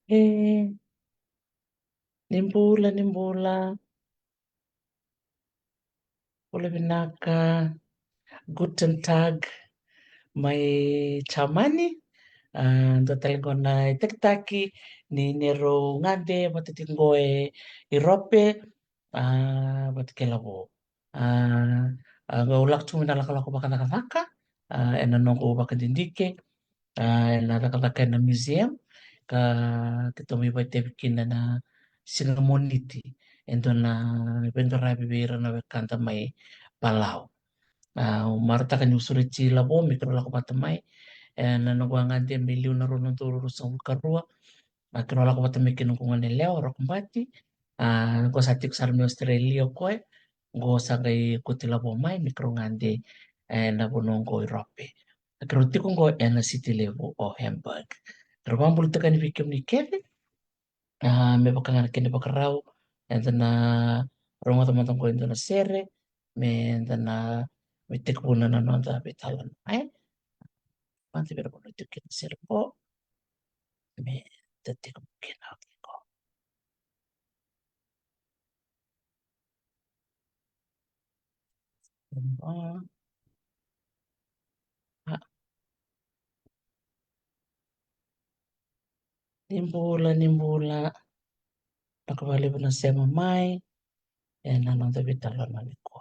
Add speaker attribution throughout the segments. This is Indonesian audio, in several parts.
Speaker 1: Eh, nimbula, ulevinaka, guten Tag, may chamani, ndo talingona itakitaki, ni nero ngande, matitingoe Irope, batikelawo. Nga ulak cumi nalaka-laka baka nakataka, enanongo baka dindike, nakalaka na museum, ka kita may bikin na sinamoniti, endo na bendo rabi bira na kanta may palau. Marta kan usuri chila bo mikro la kupata mai na nagwanga dia miliun na runo turu sa karua makro la kupata mikin ko ngane leo ro kumbati ko satik sarmi Australia ko go sa kai kutila bo mai mikro ngande na bonongo Europe akro tiko go na city level o Hamburg Terbambul tekan fikim ni Kevin me bakanga kene bakarau na rumah teman-teman ko na sere me na mitik puna na nonta betalan ai Panti pero bueno, tú quieres ser po, me te digo que no digo. No, ah, nimbula, nakabali ba na siya mamay, nanong tabi talo na ko.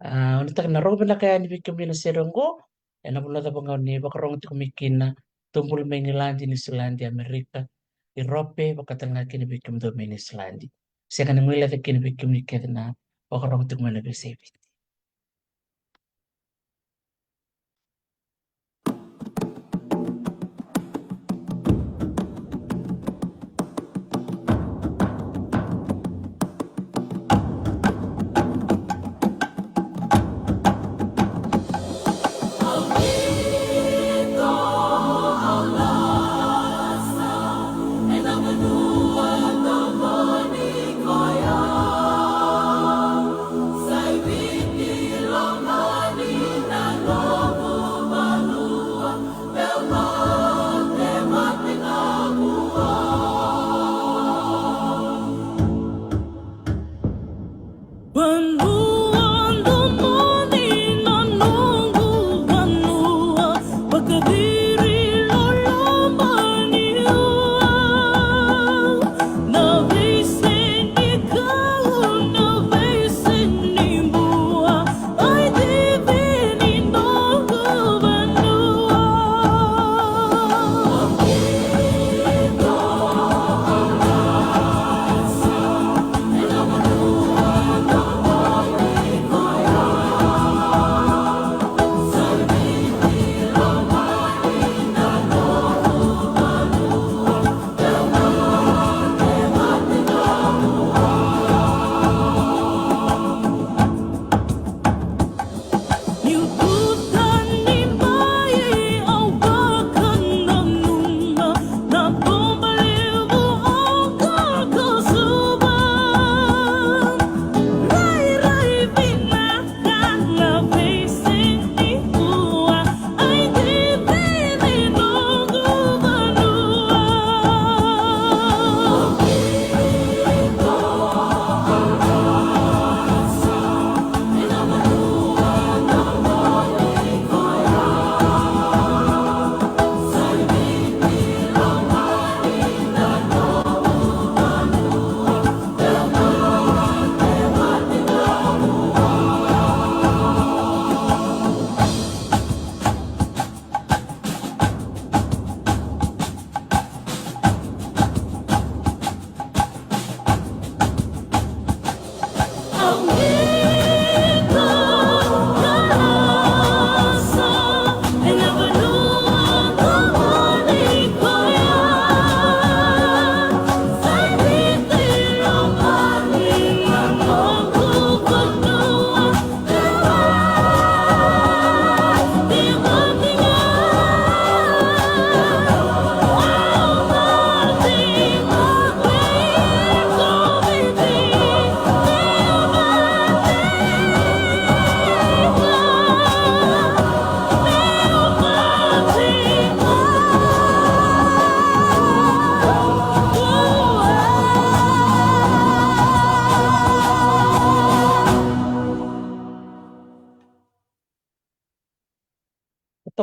Speaker 1: Ano tak na roba na kaya ni Bikim na seronggo, napula ta bang ni bakarong ti kumikin na tumpul may nilandi ni Silandi Amerika, Europe, bakatang nga kinibikim do may ni Silandi. Siya ka nang wala ta kinibikim ni Kevin na bakarong ti kumanabisipit.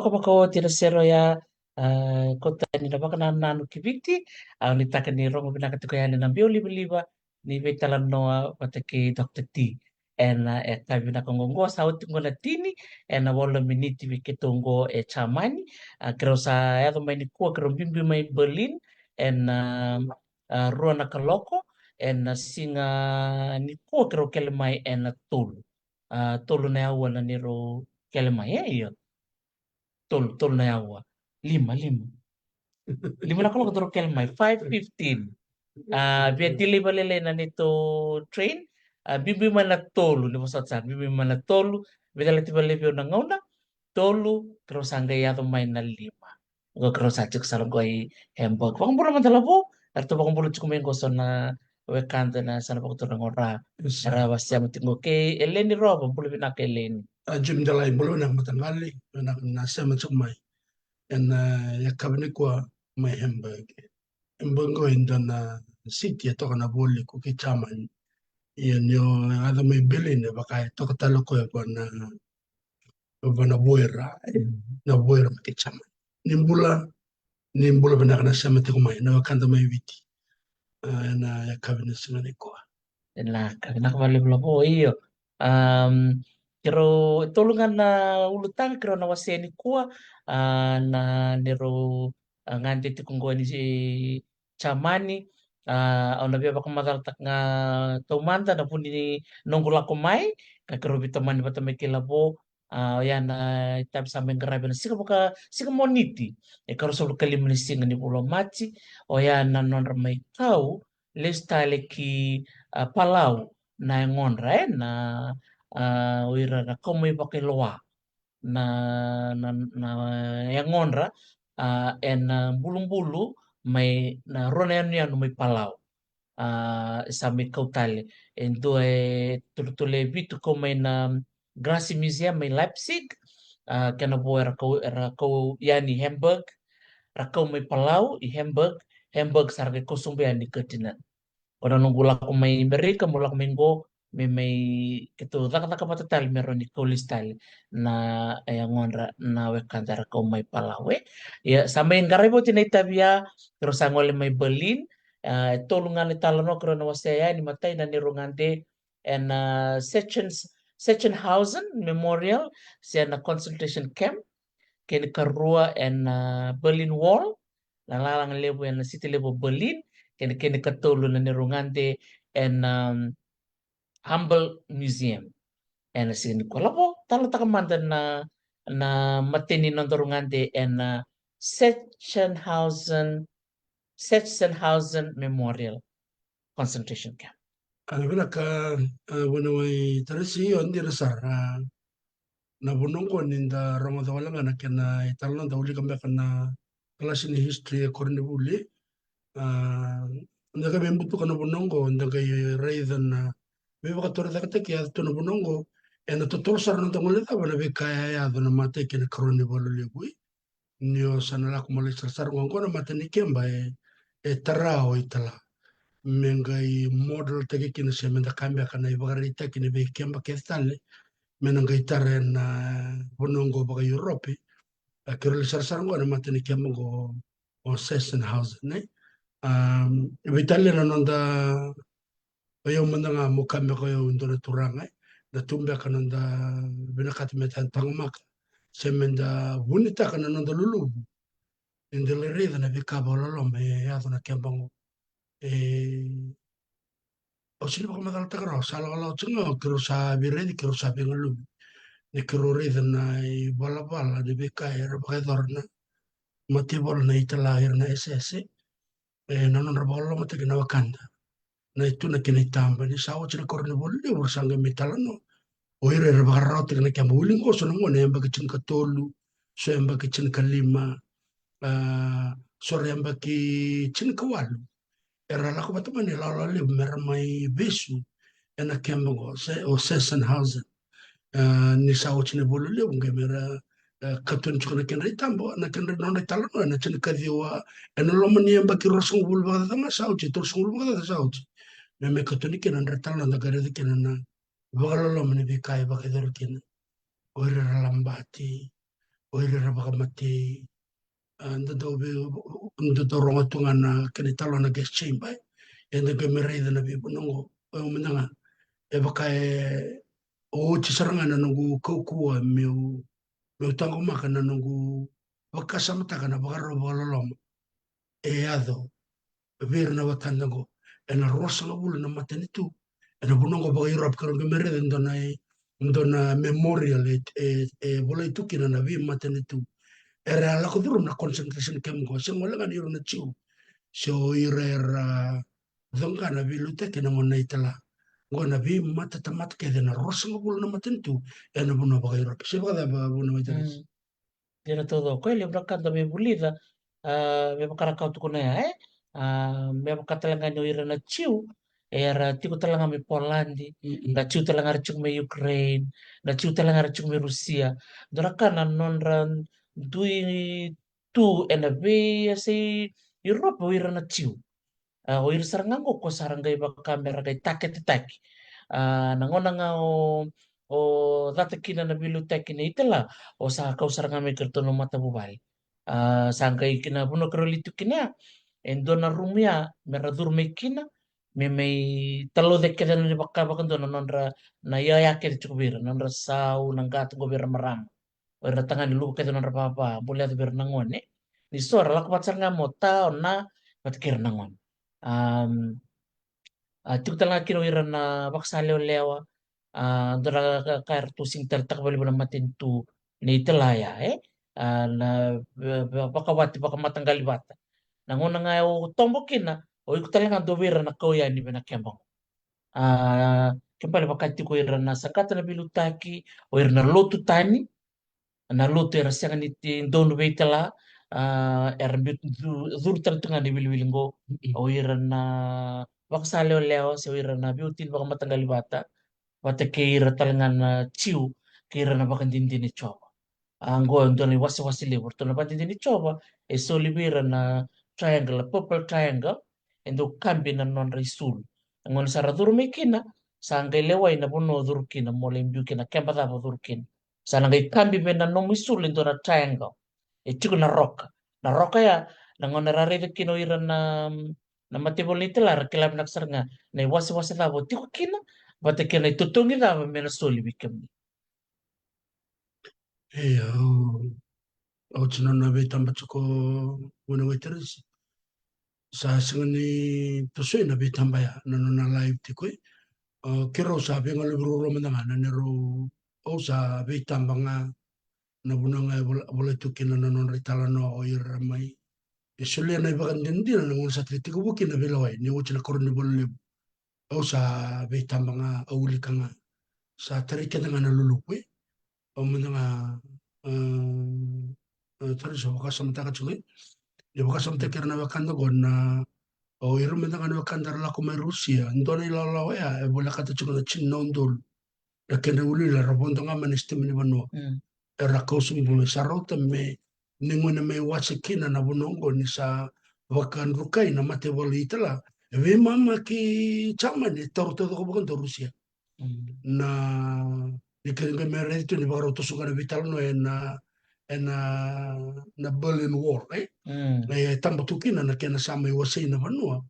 Speaker 1: baka baka tira sero ya kota ni na baka nanu kibiti au ni taka ni rongo binaka tuko ya na bio liba ni betala noa patake Dr. T e tabi na kongongo sa uti ngona tini na wala miniti wiketongo chamani kero sa ya mai ni kuwa kero bimbi mai Berlin rua na kaloko singa ni kuwa kero kele mai tolu tolu na awa na niro kele mai iyo tolu na awa lima lima na kaloko toro kele mai 5:15 via tili balele na nito train bibi mana tolu ni masat sa bibi mana tolu vedala tiba levio na ngauna tolu terus angga ya main na lima go terus acik salam goi hembok bang bulu mantala bu atau bang bulu cukup main gosona na wekanta na sana bang tu ngora era wasya mutingo ke eleni ro bang bulu bina ke eleni
Speaker 2: Jim dalai bulu na matangali na nasa macam mai en ya kabni kwa mai hembok Mbongo indana city toka na boli ko ki chaman yan yo ada may bilin ne baka toka talo ko bana boira na boira ki chaman nimbula bana kana sama te kumai na kanda may witi na ya kabine singane ko
Speaker 1: lah nak balik belum iyo um kero tolungan na ulutang kero na waseni kuah na nero ngante ti kungguan si chamani au na bia matal tak nga tomanta na pun ini nonggola ko mai ka kero bitaman batame kilabo ya na tab sameng karabe na sika moniti karo solo kalim ni singa ni pulo machi o ya na non ramai kau lestale ki Palau na ngonra na wira na komo pakai loa na na yang ngonra bulung-bulu may na rona yan may Palau sa may kautale endo tulutule bitu ko may na Grassy Museum may Leipzig kana po era ko yani Hamburg rakau may Palau i Hamburg sarga kosong ba ni ketinan orang nunggu laku main Amerika mula minggu memang itu tak tak apa tal meron di kulis tal na yang ngonra na we kantara kau mai palawe ya sampai ngare bo tina itabia terus angole mai Berlin tolungan italono krono wasaya ni matai na nirungante and Sachsenhausen Memorial siya na consultation camp kini karua and Berlin Wall lalang lebo and city lebo Berlin kini katulu na nirungante and Humble Museum. And sin kolabo talo takamanda na matini nondorungante and Sachsenhausen Sachsenhausen Memorial Concentration Camp.
Speaker 2: Alvila ka wana may tarisi yon di rasar na bunong ko ninda rongo da wala na kena italon da uli kambia kana kelas ini history korne uli ndaga membutu kana bunongo ndaga raidan na beba ka tora da kete ya to bunongo ena to tol sar nonta ngole da wana be kaya ya da na mate kena korne bolo le bui nio sana la kumale sar ngongo na mate ni kemba tarao itala mengai model tege kina se menda kambia kana ibagarita kina be kemba kestale menengai taren na bunongo baga Europe kero le sar ngona mate ni kemba go o Sachsenhausen ne Italia na nonda ayo mandanga mukame ko yo ndona turanga da tumbe kana nda binakati metan tangmak semenda bunita kana nonda lulu indele rida na bika bololo me ya dona kembango o sini baka madal takara sala wala tsinga kiro sa biredi kiro sa bengalu ne kiro rida na bala bala de bika era baka dorna mati bol na itala na SS nanon rabolo mati kina wakanda na itu na kinitamba ni sawo china korne bolle ursanga metalano oire re bagarrot na kya muling ko so ngone emba kichin katolu so emba kichin kalima so emba kichin kawalu era la ko batamani la la le mer mai besu ena kembo se o Sachsenhausen ni sawo china bolle le unge mera katun chukuna kenre tambo na kenre nona talano na china kadiwa ena lomani emba ki rosung bulba da ma sawo chi to sung bulba da sawo na me katuni kenan retal na gare de kenan na bagalo lo mani be kai ba kedor kenan ore lambati oire ra bakamati ndo ronga tunga na kene talo na guest chamber e na gemere na bi bunongo o mnanga e baka o tisaranga na nungu kokua meu tango maka na nungu wakasama taka na bakaro bakaloloma e ado ver na watandango e na rosa na bulu na matenitu e na bunongo baka Europe karo gemere ndo na memorial e bola itukina na vi matenitu era la kuduro na concentration camp ko se ngola kan iro na chiu so era donga na vi lute ke na ngona itala ngona vi mata tamat ke na rosa ngul na matentu e na buno ba iro se ba ba buno maiteres
Speaker 1: Dira todo ko le brakanda me bulida me bakara kau tukuna ya me bakatalanga no ira na chiu era tiku talanga me Polandi na chiu talanga rachung me Ukraine na chiu talanga rachung me Rusia dora kana nonran dui tu ena be asi Europe o ira na chiu o ira sarangango ko sarangai bakamera gai take nangona nga o data kina na bilu tekina itala o sa kau saranga me kerto no mata bubal sangkai kina buno kerolitu kina endo na rumia meradur me kina me mai talo de keda ni bakka bakan do nonra na ya ya ke chukbir nonra sau nanggat gobir maram ora tangan lu keda nonra papa boleh de bernangon ni sora lak patsanga mota ona patkir nangon um tuk talanga kino ira na baksale lewa dora kair tu sing tertak bali bana matin tu ni telaya na bakawati bakamatanggali bata nangona nga o tombokina o iku talanga dovira na kauya ni bana kembang kembali bakati ko ira na sakata na bilutaki o ira na lotu tani na lotu era sianga ni donu beitala era bit dur tantunga ni bilbilingo o ira na baksale leo se o ira na biutin bakamatanggali bata wate keira talangan ciu keira na bakan dindini coba anggo ndoni wasi wasi libur to na bakan dindini coba e so libera na triangle purple triangle endo kambi na non risul ngon sara durmikina sangga lewai na bono durkina mole mbiukina kemba da durkina sananga kambi me na no misul endo na triangle e tiku na roka ya na ngon rare de kino ira na matibol ni telar kelab nak sarnga na wasi wasi da bo tiku kina bate kena itutungi da mena soli bikem ni.
Speaker 2: e o chino na ve tamba chuko buno maiteres sa singani tosoi na ve tamba ya na no na live tikoi kero sa ve ngalo bro ro manda na nero o sa ve tamba nga na buno nga bola tukina na non ritala no o ira mai e sole na ibakan din din na ngon sa tritiko bukin na velawai ni o china korni bolle o sa ve tamba nga auli ka nga sa tarika nga na lulupwe o manda nga tari sa wakasam taka chungi di wakasam tekir na wakanda gona o iru manda nga na wakanda rala kuma Rusia ndona ilalawa ya e bola kata chunga na chin nondol la kena uli la rabondo nga manistim ni banua e rakosum bume sarota me ningone me wasikina na bunongo ni sa wakan rukai na mate wali itala ve mama ki chama ni taru todo ko bukan to Rusia na ni keringa mere itu ni baro to suka na vital no na Berlin Wall tambo tukina na kena sama iwasai na vanua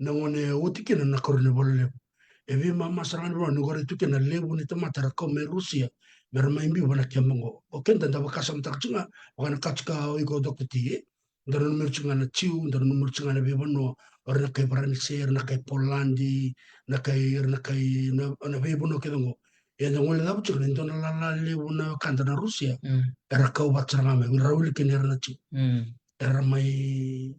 Speaker 2: na ngone utikina na korne bolle e vi mama sarang no ni gore tukina lebu ni tamata ra come Rusia berma imbi wana kemongo o kenda da bakasam takchunga wana kachka iko dokti ndar no merchunga na chiu ndar no merchunga na bebono or na kai Branser na kai Polandi na bebono kedongo e da ngole da butchunga ndona la lebu na kanda na Rusia era kau batsanga me rawil kenera na chiu era mai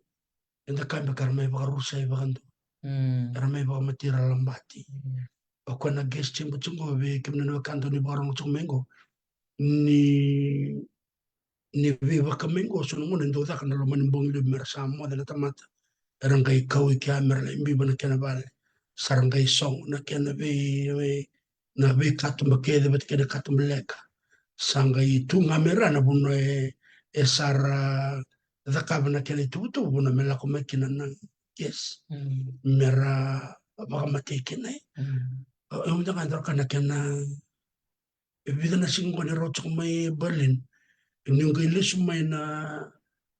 Speaker 2: enda kambe karmai baka Rusia bakando era mai baka matira lambati o kona guest chimbo chungo be kimna no kanto ni barong chumengo ni viva kamengo sono mo ndo da kana lo man bong le mer sa mo da tamata rangai kawi kya mer le mbi bana kana bale sarangai song na kana na be katum ke de bet kana katum leka sangai tunga mera na buno e sara da kabana kana tutu buno mela ko mekina na yes mera baka mateke na umda kan kana kana vida na singo ni rocho mai Berlin Nung ilis may na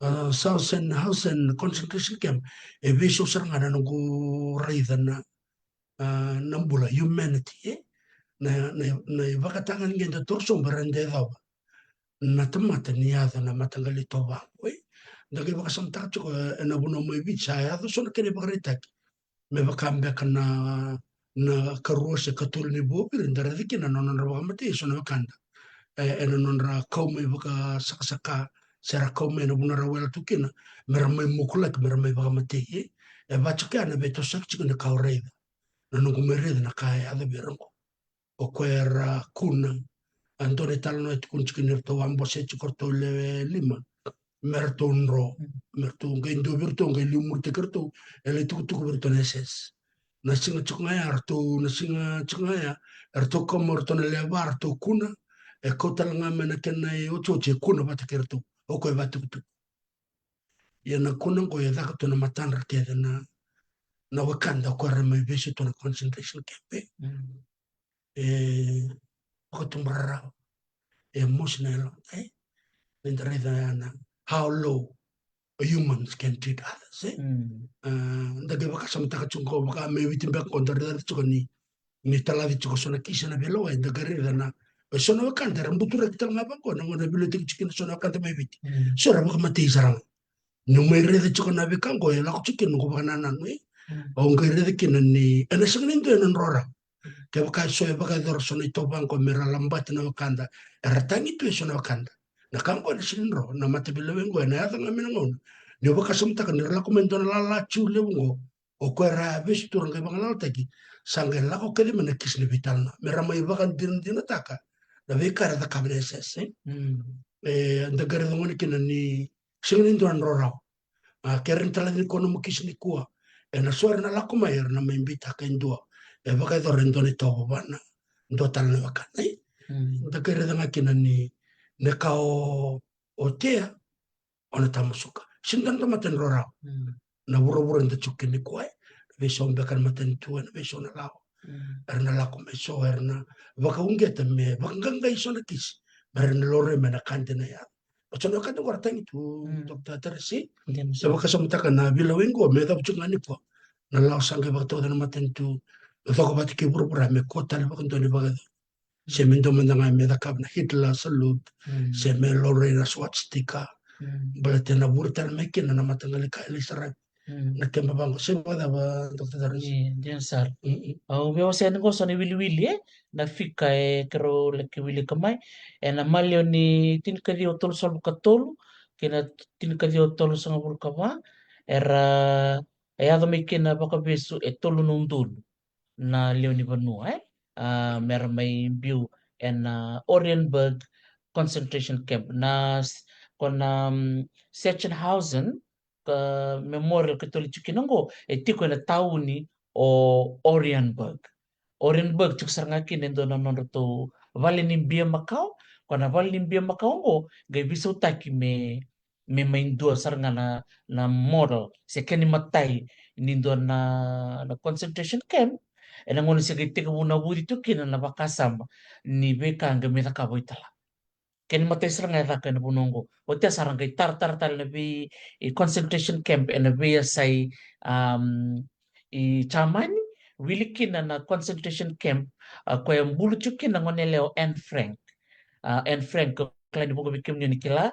Speaker 2: Hausen concentration camp e viso sarangana nung raida na nambula humanity na ivakatangan ngenda torso barande daw na tamata ni ada na matangali toba we dagi baka samta ko na buno mo ibicha ya so na kene bakarita me bakam be na karuo se katul ni bobir ndara dikina no na baka mate so na kanda ena non ra kaume baka saka sera kaume na buna rawela tukina mera mai mukulak mera mai baka mate e bacha kana beto sak chikana kaureda na nungu mereda na kaya ada berango o kwera kuna Antone talano et kun chikinir to ambo se chikorto le lima merto unro merto ngai ndo virto ngai lumur te kerto ele tu virto neses na singa chungaya arto na singa chungaya arto komor to le barto kuna e kotal ngame na kenna e ocho che kuna bata kerto o ko batu tu ya na kuna ko ya to na matan rate na wakanda ko rema besi to na concentration camp ko tumbrara emotional in the reason how low humans can treat others. Ndage baka samtaka chungo baka me witimbe kontra da chuko ni taladi chuko sona kisha na belo e ndaga rida na sona wakanda rambutura kita ngaba ko na ngona bibliotek chikin sona wakanda me witi. So ra baka mate isarang. No me rida chuko na bikango e la ko chikin ngo baka nana no o ngai rida kina ni ana sangin ndo en rora. Ke baka so e baka dor sona ito banko mera lambat na wakanda. Ratangi tu sona wakanda. Na kanko na sinro na mate bilewengo na yata ngamina ngona. Ni baka samta kan nirla komento na la chule ngo o ko ra bes tur ngai baka la tagi sangen la ko kede mena kisne vital na mera mai baka din taka na ve kara da kabne ses anda gare ngoni kina ni singin ndo an rora a keren tala ni kono mo kisni kuwa e na suara na la komair na mai mbita ka indua e baka do rendo ni to bana ndo tal na baka anda gare da kina ni ne kao o tea ona tamusuka sindan to maten rora na buro-buro nda chukin ni kuai ve son bekan maten tuan ve son na lao erna la come so erna baka ungeta me baka ganga iso na kis berna lore me na kante na ya o chono ka to warta itu dokter tersi ya baka samta ka na bila wengo me da chunga ni po na lao sange baka to na maten tu baka bati ke buro-buro me kota na baka ndo ni baka se me ndo manda me da kabna Hitler salut se me lore na swastika balate na burtar me kina na matangali ka elisara na kemba bango se bada ba dokter tersi
Speaker 1: Diyan sar. Veo sen ko so ni wili na fika e kero le ke wili kamai e na malio ni tin ka dio tol sol ka tolu ke na tin ka dio tol sanga bul kama era e ado me ke na baka besu e tolu nundul na leo ni vanua mer mai biu en Orienburg concentration camp na kona Sachsenhausen ka memorial katolik kinango e tiko na tauni o Orienburg. Orienburg tuk sarangaki nendo na nono to vale ni bia Macau kona vale ni bia Macau ngo gai bisa utaki me main dua sarangana na model se keni matai nindo na concentration camp e na ngoni se gai teka muna wuri tukina na bakasama ni beka anga me takaboitala ken mate seranga ta ken bunongo o te saranga tar tal na bi i concentration camp and bi sai i chamani wilikina na concentration camp ko yang bulu chukin na ngone leo and Frank ko klani bugo bikim ni kila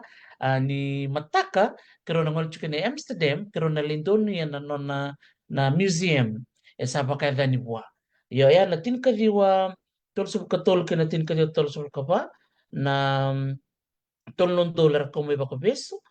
Speaker 1: ni mataka kero na ngol chukin Amsterdam kero na Lindonia na nona na museum e sapa ka dani bua yo ya na tin ka diwa tol sub ka tol ke na tin ka diwa tol sub ka ba na tolong dolar ko may bako beso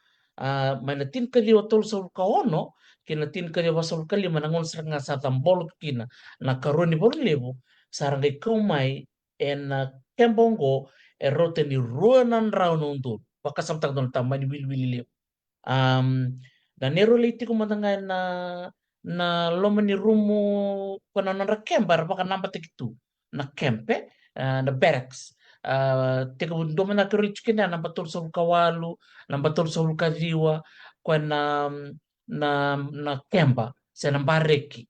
Speaker 1: may natin kaliwa tol sa kaono kina tin kaliwa sa kali manangon sa nga sa tambolot kina na karon ni borlevo sarangay kumay en kembongo e rote ni ruanan raw nundun pakasamtag don tamani wilwili na nero liti ko matangay na loma ni rumo pananon ra kembar baka nampak itu na kempe na barracks teka doma na kirich kina na batul sa kawalu na batul sa kadiwa kwa na kemba sa na bareki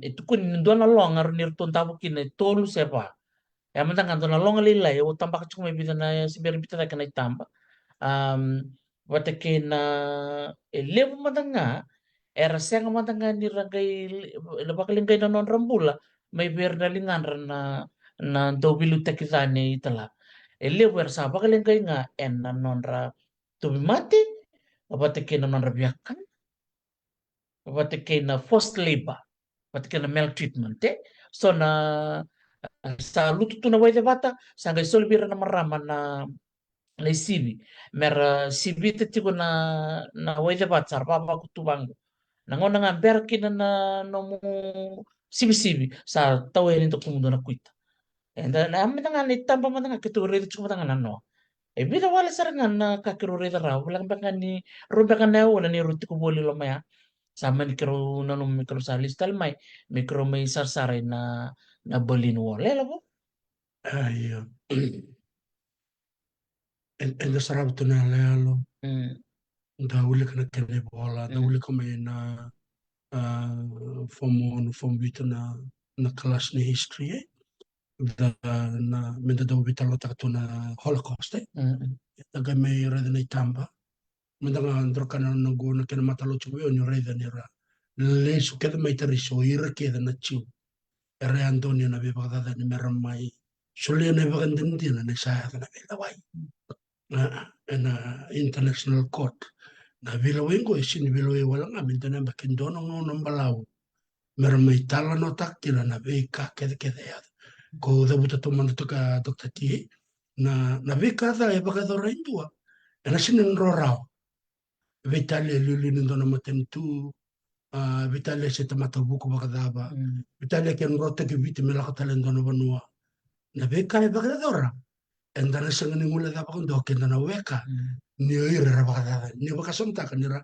Speaker 1: itu kun ndo na long aru nirton tabu kina tolu sepa ya mantang kanto na long lila ya utamba kachuk may bita na si beri bita na kana itamba watakina elevu matanga era senga matanga ni ragai lebakalingai na non rambula may berna lingan na dobilu takizane itala elevu era sa bakalingai nga en na non ra tubimati watakina non ra biakan watakina forced labor watakina maltreatment so na sa lutu tu na waite bata sanga isolbira na marama na isibi mera sibi te tiko na waite bata sar baba kutubango na ngona nga berkina na no mu sibi sa tawe ni to kumundo na kuita enda na amita nga ni tamba mata nga kitu redo chuma nga no e bida wala sarangan na kakiro redo raw lang banga ni rumba ka na wala ni ruti ko boli lo maya sama ni kero nanu mikro sa listal mai mikro may sarsare na Berlin Wall labo
Speaker 2: Iya. Enda sarap tu na lalo. Da uli kana kene bola, da uli kama na form bitu na kelas ni history da na menda da ubita lo tak tu na Holocaust da ga me reda na itamba menda nga andro kana na go na kena mata lo chuwe ni reda ni ra le su keda mai tariso ira keda na chiu era Antonio na be bagada ni meramai sulia na bagandin din na saya na be lawai na international court na vilawin ko isin vilawin walang amin tanan bakin dono ng balaw meron may tala no takila na be ka kede ya ko da buta to man to ka dokta ti na be ka da e baka do rendua na sinin rorao vitale lulu ni dono maten tu vitale se tamata buku baka daba vitale ken rota ke viti melaka talen dono banua na be ka e baka do ra endana sangani ngula da baka do ken na weka ni ira baka da ni baka sonta kan ira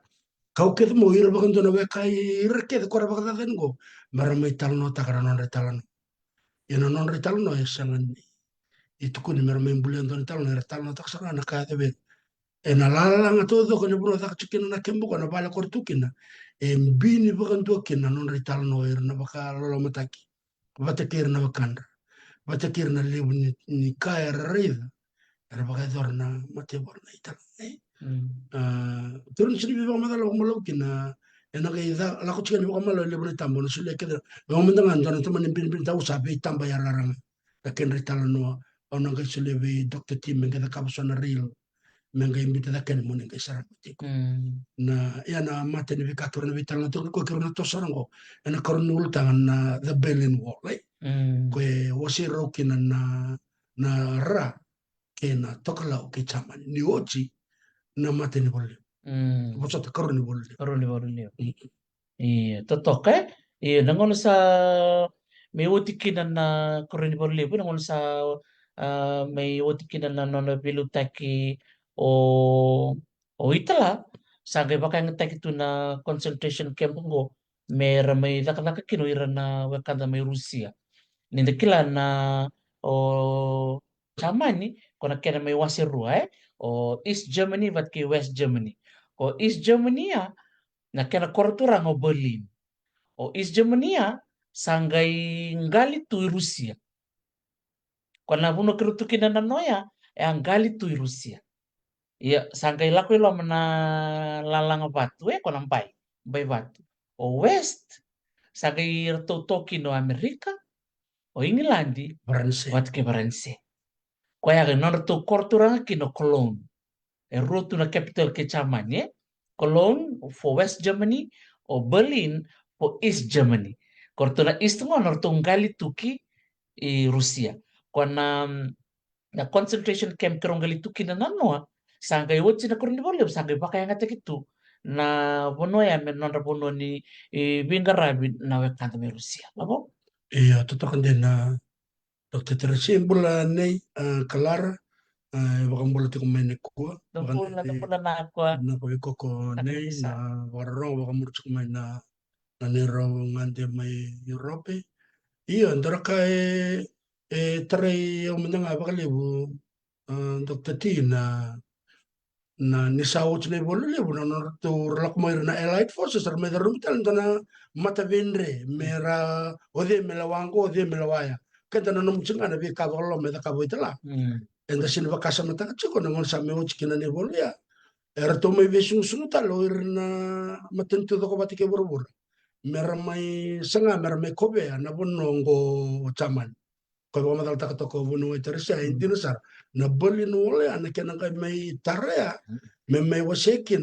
Speaker 2: kau ke mo ira baka do na weka ira ke ko baka da ngo maramay tal no takara non retalan ina non retalan no sangani itu kuni maramay bulan don tal no retalan no tak sangana ka de be ena lala nga todo ko ni bro tak chikin na kembo ko na bala kortukina bini baka do kina non retalan no ira na baka lolo mataki batakir na bakanda batakir na libu ni kaya rida era baka dorna mate borna ital turun sini bibang madalo malo kina ena kay la ko chikan ko malo libu ni tambo no sule keda mo mandangan don to manin bin tau sabi tamba ya larang la ken retalan no ona kay sule be Dr. Tim ngada kapso na real menga imbita da ken mo ni kay sarapatiko na ya na mate ni bikator na vital na to ko kero na to sarango ena koron ultangan na the Berlin Wall ko wasi rokina na ra kena tokala ke chaman ni ochi na mate ni bolle bosa ta koron ni bolle
Speaker 1: iya totok iya nangon sa may utikinan na koroni borlibo nangon sa may utikinan na nono bilutaki o itala sagay baka ng taki tu na concentration camp ngo may daka kinuira na wakanda may Rusia nindakila na o chamani kona kena may wasirua o East Germany vat ki West Germany o East Germany ya na kena korturang o Berlin o East Germany ya sangai ngali tu Rusia kona buno kerutukin na noya ngali tu Rusia ya sangai lako ilo mana lalang batu kona bai batu o West sangai toki no Amerika o Inglandi wat ke Faranse kaya non to korturang kino Cologne rotu na capital ke chamanye Cologne for West Germany o Berlin for East Germany kortuna East ngo norto ngali tuki Rusia kona na concentration camp kerong tuki na nanoa sangay wotsi na korni boleh sangay baka yang ngata gitu na bono ya men non bono ni bingarabi na wekanta me Rusia labo
Speaker 2: iya totokan din na Dr. Teresia bula nei Clara bakang bula ti kumain ni kuwa
Speaker 1: Dampula na ako
Speaker 2: na ko ko nei na warro bakang murch kumain na nero ngante may Europe iya ndara kay taray yung mga bakalibu Dr. T na nisawot na ibolo na norto mo na Allied Forces ar may darumital na mata venre mera ode melawango ode melawaya kanta na numuchinga na bi kabolo me da kabo itala enda sini bakasa mata chiko na ngon sa me uchi kina ni bolu ya era to mai vesung sunu ta lo irna maten to ko batike borbor mera mai sanga mera mai kobe ya na bonongo chaman ko ba madal ta to ko bunu tersa
Speaker 1: Mm.
Speaker 2: intino sar na boli no le ana kena kai mai tarea me mai waseki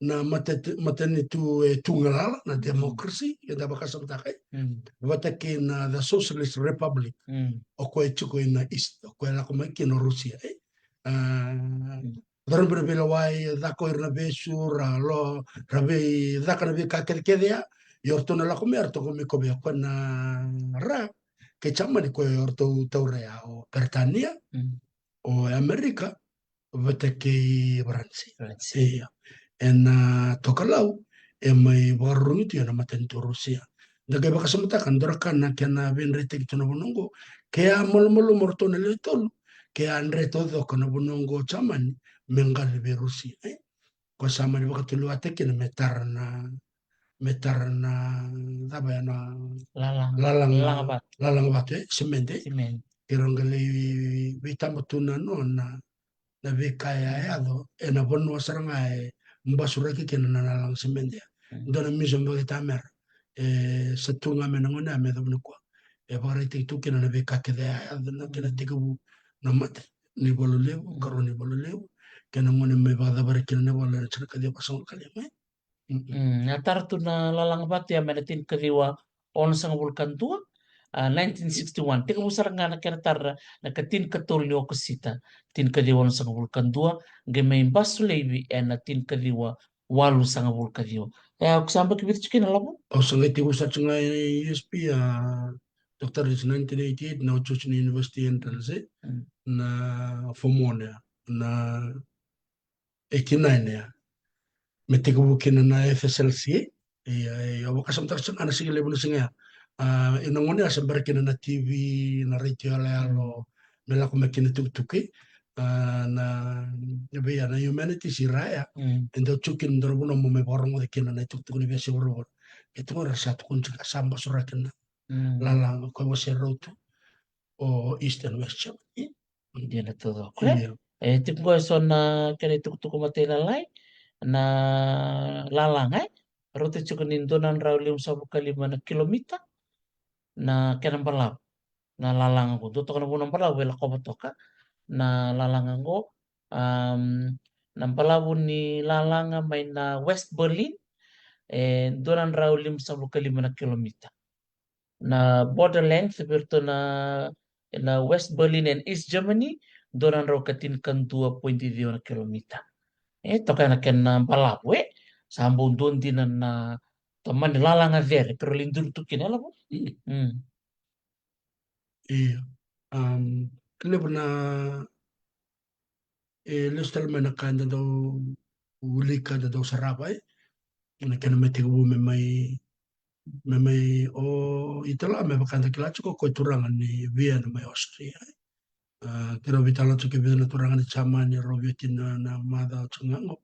Speaker 2: na mateni tu tungalala na democracy ya da bakasa mata kai
Speaker 1: Mm.
Speaker 2: batake na the socialist republic
Speaker 1: Mm.
Speaker 2: o koe tuko ina east o koe lako mai kino Rusia
Speaker 1: Mm.
Speaker 2: daran bere bela wai dako irna besu ra lo ra be daka na be ka kede ya yorto na lako mer to ko be ko na ra ke chama ni ko yorto tau rea o Britania
Speaker 1: Mm.
Speaker 2: o Amerika vete ke Bransi
Speaker 1: Let's see.
Speaker 2: e en tokalau e mai warungi tu na matento Rusia daga baka samata kan doraka na kena ben rete gitu na bonongo ke a molo morto na le tolu ke andre todo kono bonongo chaman mengal be Rusia ko sama di baka tulu ate kena metar na daba ya na
Speaker 1: Lalang,
Speaker 2: lalang
Speaker 1: lalang apa?
Speaker 2: lalang batu semente
Speaker 1: Simen.
Speaker 2: kirongale vitamo tuna no na vikaya
Speaker 1: Mm.
Speaker 2: yado e na bonu saranga e mbasura ki kena na lang semente
Speaker 1: Mm.
Speaker 2: ndona miso mbagi tamer sa tunga me ngona me do kwa e bare te tu kena na vika ke de yado na kena te ku na mat ni bolo lewu karo ni bolo lewu kena ngone me ba da bare kena ne wala na chaka dia pasong kali mai
Speaker 1: Natar tu na lalang batu ya menetin keriwa on sang vulkan tua 1961. Tika busar nga na kena tar na katin katol ni okasita. Tin keriwa on sang vulkan tua. Gemay basu levi na tin keriwa walu sang vulkan dio. Kusamba kibit chikin alabo?
Speaker 2: o sanga te usa chunga USP a Dr. 1988 na Uchuchuni University entrance
Speaker 1: Mm.
Speaker 2: na Fomone na 89 ya me te ku kena na FSLC o kasam tar chunga na sige lebu singa ina ngone asa kena na TV na radio ala alo me la ko me kena tuk tuki na be ya na humanity si raya
Speaker 1: Mm.
Speaker 2: endo chukin dorbo no me borong de kena na tuk tuk ni besi borong itu ngora satu kun juga samba sura kena
Speaker 1: Mm.
Speaker 2: lalang ko mo si road o east and west Germany
Speaker 1: Dia na todo. Kre?
Speaker 2: iya
Speaker 1: Tip ko son na kena tuk mati lalai na lalang Rote chukunin donan raw lim sabu kalima na kilomita na kena balap. Na lalang ako. Doto ka na po ng palaw, wala ko toka. Na lalang ako. Um, ng palabon ni lalang may na West Berlin. Doon ang raulim sa bukalima na kilomita. Na border length, birto na West Berlin and East Germany, doon ang raw katin kan 2.2 na kilomita. Toka na ken na palabwe. Sambong doon din na teman lalang avere, pero lindur tu kinala po. Hmm.
Speaker 2: iya klip na listal me na kanda daw ulika da daw sarapay na kena me tigu me mai o itala me bakanda kilacho ko turangan ni Vienna mai Austria kira vitala tuke vidana turangan ni chama ni robitin na mada chungango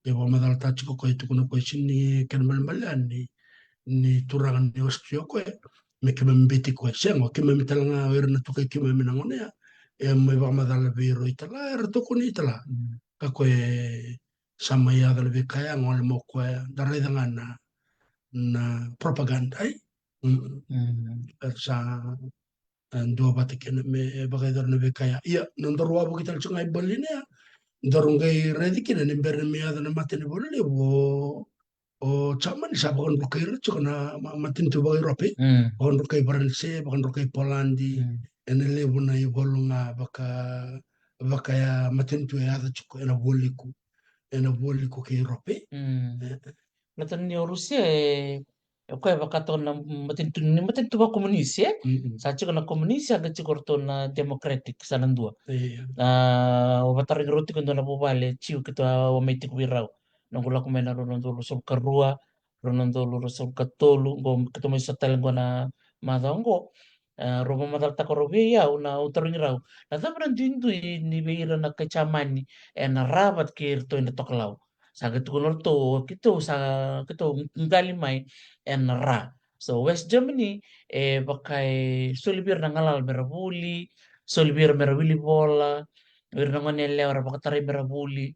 Speaker 2: e wa madal tacho ko itu kuno ko sini kena malmalan ni turangan ni Austria ko me kema mbiti ko sengo kema mitala nga werna tuke kema minangone ya me ba madal viro itala to ko ni itala
Speaker 1: Hmm.
Speaker 2: ka ko sama ya dal be kaya ngol mo ko darai dengan na propaganda ai
Speaker 1: Hmm.
Speaker 2: sa dua batik me bagay dar na be kaya iya nandar wa bu kital chungai baline ya darungai redi kina ni ber mi ada na matene bolile o chaman sa bakon rukai ro na matin tu bagay rope
Speaker 1: Hmm.
Speaker 2: bakon rukai Baranse bakon rukai Polandi
Speaker 1: Hmm.
Speaker 2: ene lebu na ibolunga baka ya matin tu ya ada chuko ena boliku ke rope
Speaker 1: Hmm. Natan ni Rusia ko ba katon na matin tu ba komunis sa chiko na komunis aga chiko na democratic sa nandua.
Speaker 2: iya
Speaker 1: Wabataring roti kundo na bubale chiu kita wamaitik wirau. Nangula kumena ronon dulu sol karua, ronon dulu sol katolu, go kita may satel go na madongo. Robo madal takorobe ya una utaring rau. Na tapran dindu ni beira na kacamani na rabat kirto ina toklaw. Sa gitu kunor to kito sa kito ngali mai na ra. So West Germany bakay sulibir na ngalal merabuli solibir mera wili bola wir nangone lewra bakatari mera buli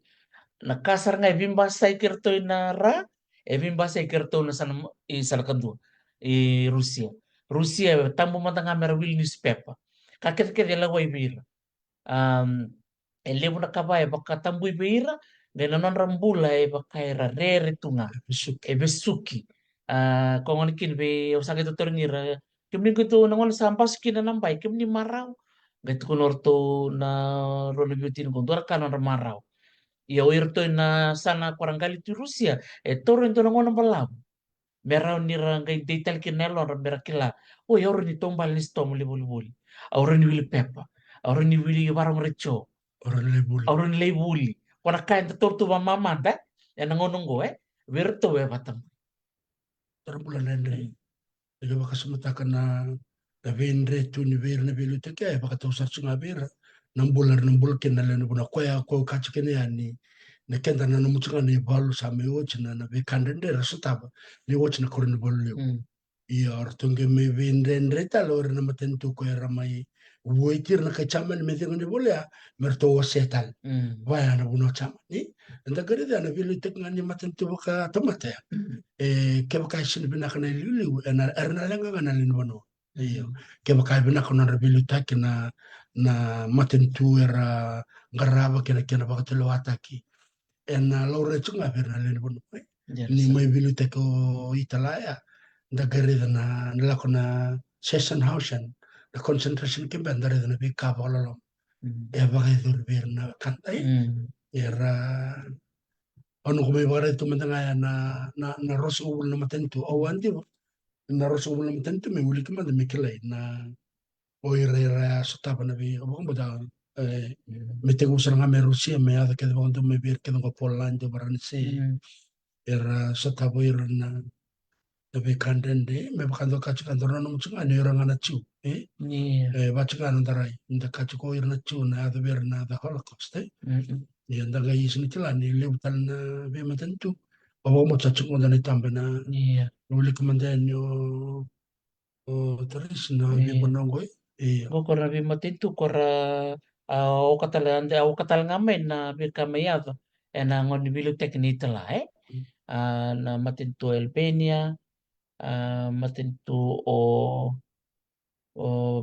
Speaker 1: na kasar ngai bimba sai kerto na ra e bimba sai kerto na sana i sana kedua i Rusia tambo matanga mera wili newspaper kaket ke de la wai bir um e levo na kabaya baka tambu i beira ngena non rambula e baka era rere tunga
Speaker 2: Besuki.
Speaker 1: e besuki kong kin be usake to torngira kemni gitu nangon sampas kina nambai kemni marau gitu kunorto na rolo biutin kondor kanon marau ia oirto na sana kurang kali tu Rusia toro into nangon balam merau ni rangai detail kinelo mera kila oh ya ni tombal ni stom libul bul auro ni wili pepa auro ni wili barang recho
Speaker 2: Orang lebuli.
Speaker 1: auro ni lebuli kona kain tortu mama da ya nangonongo virto batam
Speaker 2: Bulan Andre. Ega baka sumatakan na vendre tu ni ver na bilu te kaya baka tau sa sunga vera. Nambul ken na lena buna koya ko kachi kene ani. Na kenda na namutunga ni balu sa me ochi na be kandende rasu taba. Ni ochi na korin balu leo. Iya ortonge me vendre andre talo ora na matentu ko era mai. Woitir na kachaman me tengo ni bolea. Merto o setal. Vaya na buno chaman ni. Anda gari da na bilu te ngani matentu baka tomate. Ke baka sin bina kana liu na erna lenga kana lin bono iyo ke baka bina kana rebilu tak na matentu era garaba kena kena baka telo ataki na lore chunga berna lin bono ni mai bilu tak o italaya da gare na la kona session house the concentration camp andare na bi ka bololo e baka dur berna kantai era ono come bare tu mentanga na rosu ubul na matentu o andi na rosu ubul na matentu me wuli kama de mikele na o ira sotaba na bi o bomba da me te gusara nga me Rusia me ada ke de bondo me bir ke ngo Poland baran se era sotaba ira na be kandende me bakando kachu kandoro no mutsunga ne ira ngana chu bachuka ndarai nda kachu ko ira na chu na ada ber na the Holocaust ya ndaga yisni tila ni leutal na be matentu bawa mo cacuk mo dani tambe na nuli kemandan o teris na be bonongo
Speaker 1: go kora bi matintu kora o katala ande o katala ngamen na bir kamayado na ngon bilu teknita la na matintu Albania matintu o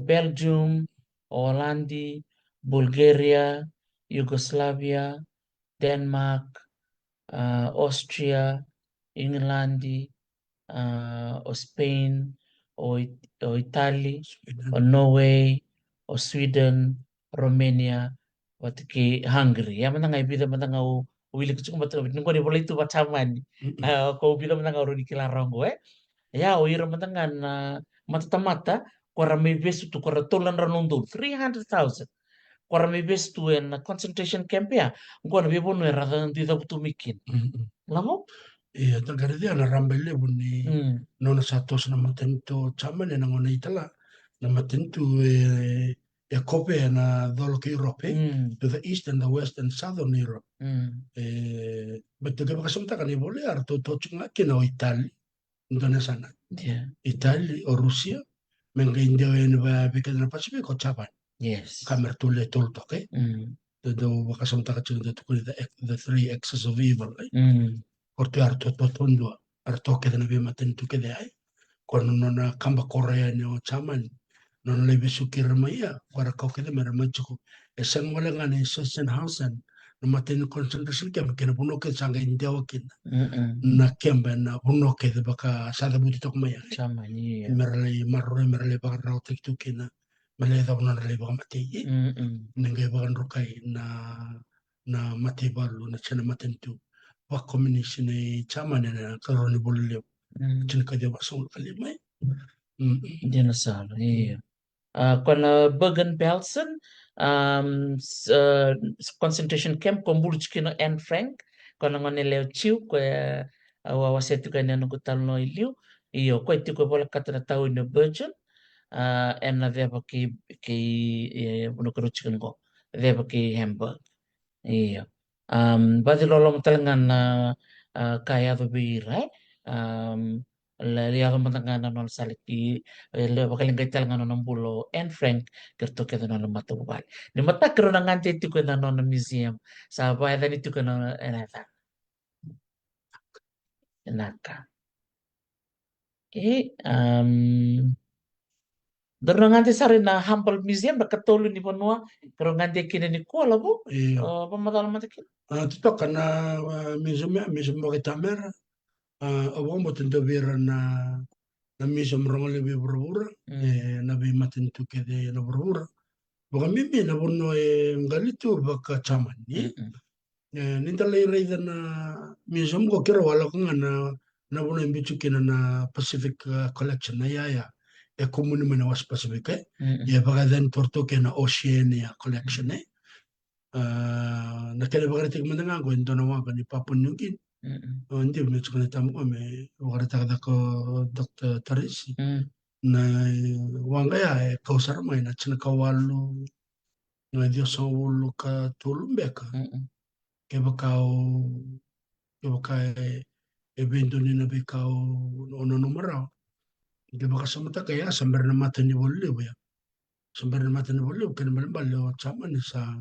Speaker 1: Belgium Hollandi Bulgaria Yugoslavia Denmark Austria England o Spain o Italy o Norway o Sweden Romania watiki Hungary ya mana ngai bida mana ngau wili kucuk mata nungko di bola itu bacaman ko bida mana ngau rodi kilarongo ya o ira mana ngan mata mata kora me besu tu kora tolan ranundu 300,000 kora me besu tu en concentration camp ya ngko na bebo no era di da butu mikin lamo
Speaker 2: iya tagare dia na rambele bunni nona satos na matento chaman na ngona itala na matento kope na dolo ke Europe to the east and the west and southern Europe beto ke baka sumta kan ibole arto to chunga ke na Itali ndona sana Itali o Rusia menga india en ba beka na Pacifico chapan kamer tule tol toke do baka sumta ka chunga to the three axes of evil orto arto to tondo arto ke na be matentu ke de ai kono nona kamba korea ne o chaman non le besukir maya para kau ke de mera machuko esang wala ngane Sachsenhausen no maten concentration camp ke na puno ke sanga india wakin na kemba na puno ke de baka sada buti tok maya
Speaker 1: chaman
Speaker 2: merle marro merle baka raw tek tu kena mele da non le baka mate nenge baka rokai na mate balu na chena matentu wa community ne chaman na karoni bolile chin ka dia basong kali mai
Speaker 1: Dia salo kona Bergen-Belsen concentration camp ko mbulchkino Anne Frank kona ngone leo chiu ko wa wasetu ka nanu kutal no iliu iyo ko itu ko bola katana tau no Bergen en na deba ki buno keruchkan ko deba ki Hamburg iyo badi lolong talengan kaya do bira Lia ka matangana non saliki le bakaling kaital ngano ng bulo and Frank kerto kita non matubal. Ni matakro na ngante itu ko na non museum sa bayan itu ko na enata enaka. Doon na ngante sa rin na Humboldt Museum na katulong ni Bonua pero ngante kinani ko alabo
Speaker 2: Iyo.
Speaker 1: pamatala matakin.
Speaker 2: Tutoka na museum kita mer awang mo tindavira na museum rongole bi burbura na bi matintu kede na burbura. Baka mimi na bono ngalitu baka chaman ni. Nintala iraida na museum ko kira wala ko nga na bono imbichu kina na Pacific Collection na yaya. E komuni mana was Pacific eh. Ya baka then torto kina Oceania Collection eh. Na kaya baka ritik mandanga ko ito na waka ni Papua New Guinea. Hindi mo tsaka nitamo ko may wakarita kada ko Dr. Tarisi. Na wanga ya kausar mo na chinakawalu na Diyos sa ulo ka tulumbeka. Kaya evento ni nabi kao ono numero. Kaya kasamata kaya sambar na mata ni boliw ya. Sambar na mata ni boliw kaya malambalo sama ni sa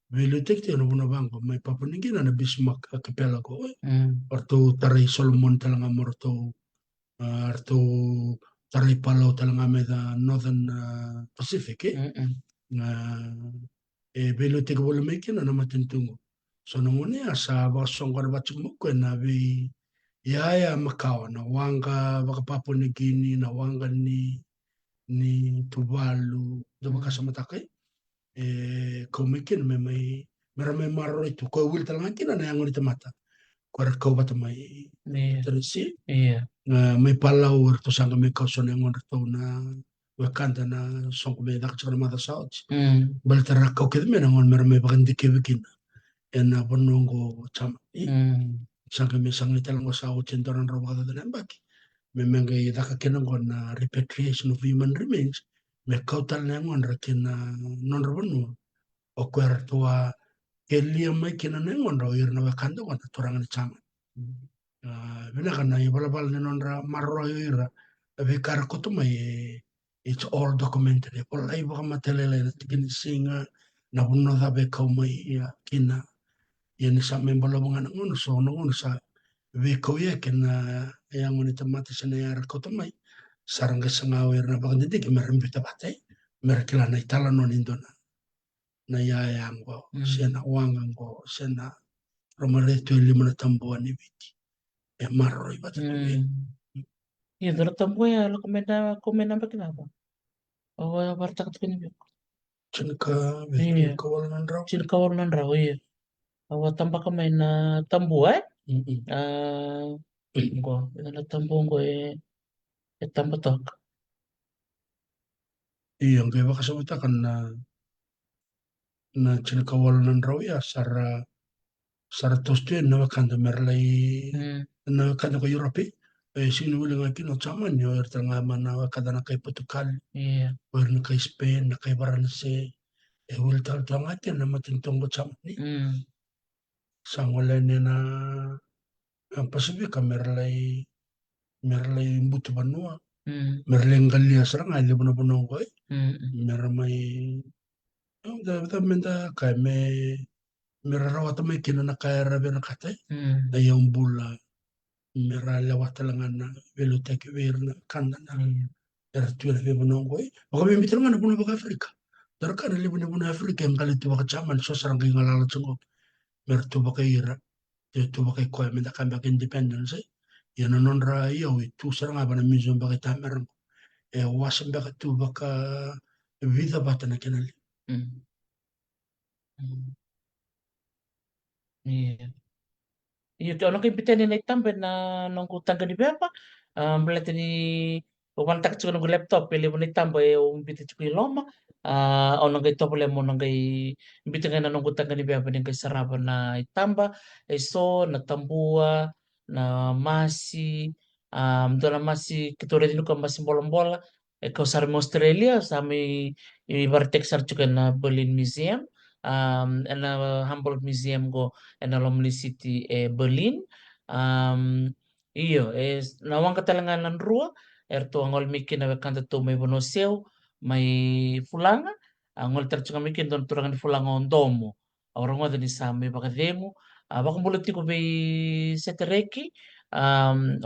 Speaker 2: bibliotek ti ano bang may papaningin na Bismarck Archipelago. Orto taray Solomon talanga morto orto taray Palau talanga may the Northern Pacific bibliotek wala may kina na matintungo. So nung una sa basong ko na batsong mo ko na bi yaya Macau na wanga baka Papua New Guinea na wanga ni Tuvalu da baka sa matakay kaumikin may maramay maro ito ko will talaga kina na yang ulit mata ko kau bata may terisi may Palau to sanga may kauso na yang to na wakanda na song may dak sa mata south baltara kau kid may nangon maramay baka hindi kibikin na bonongo chama sanga may sangi talang sa centoran raw kada na baki may mga daka kinangon na repatriation of human remains may kautal na yang rakin na non rabonu o kwertua kelia mai kina nengon raw irna wakanda wana turangan chama bina kana ibalabal ni nonra marro ira vikar kutu mai it's all documented all ai baka matelele na tikin singa na bunno da be kau mai kina yani sa membala mga ngono so ngono sa ve kau ya kina yang ngoni tamati sa nayar kutu mai sarang sangawer na baka hindi kimeram bita batay merakila na itala non indona na yayang ko siya na uwangang ko siya na romareto yung lima na tambuan ni Vicky marro iba ta
Speaker 1: Iya, dulu tempo ya lo komen apa kenapa? Oh, warta kat kini biok.
Speaker 2: Chinka
Speaker 1: Iya,
Speaker 2: kawal nan raw
Speaker 1: cil kawal nan raw iya. Awa tampak kamain na tambu eh. Ngo, ina na tambu ngo tambu tok.
Speaker 2: iya ang kaya kasamata kan na kawal nan raw ya sara tosto na wakanda merlay na wakanda ko Europe sinuli nga kino chaman yo erta nga man na wakanda na kay Portugal or na kay Spain na kay Varanasi ultal to nga tin na matintong ko chaman ni sang wala ni na ang Pacific merlay buto banua merlay galia sarang ay libo na bunong ko mermay da menda kay merarawat may kinanakayarabi na katay na yung bula meralawat lang na velutek wir na kanda na ertuwa na libo nong koy baka may mitro nga na puno baka Afrika darka na libo na puno Afrika yung kalito baka chaman so sarang kayo ngalalat sa ngop mertu baka ira tu baka koy menda kami baka independence yan anon ra yaw tu sarang nga ba na minsan baka tamerang wasan baka tu baka vida bata na kinali
Speaker 1: Iya. Iya, kalau kay pitani na itambe na nung kutang gani ba? Belati ni umantak sa nung laptop, pili mo na itambe yung biti sa loma. O nang kay topole mo nang kay biti nga na nung kutang gani ba ning kay saraba na itamba, so na tambua, na masi, doon na masi kitulad din ko masi bola-bola. Ikaw sa Australia, sa may ibartek sa na Berlin Museum, and Humboldt Museum go and Alumni City Berlin. Iyo, nawang katalanganan rua, ngol mikin na kanta to may bonoseo, may fulanga, ngol tertsunga mikin don turangan fulanga ondomo. Orang ngada ni sa may bakademo, baka mulati ko may setereki,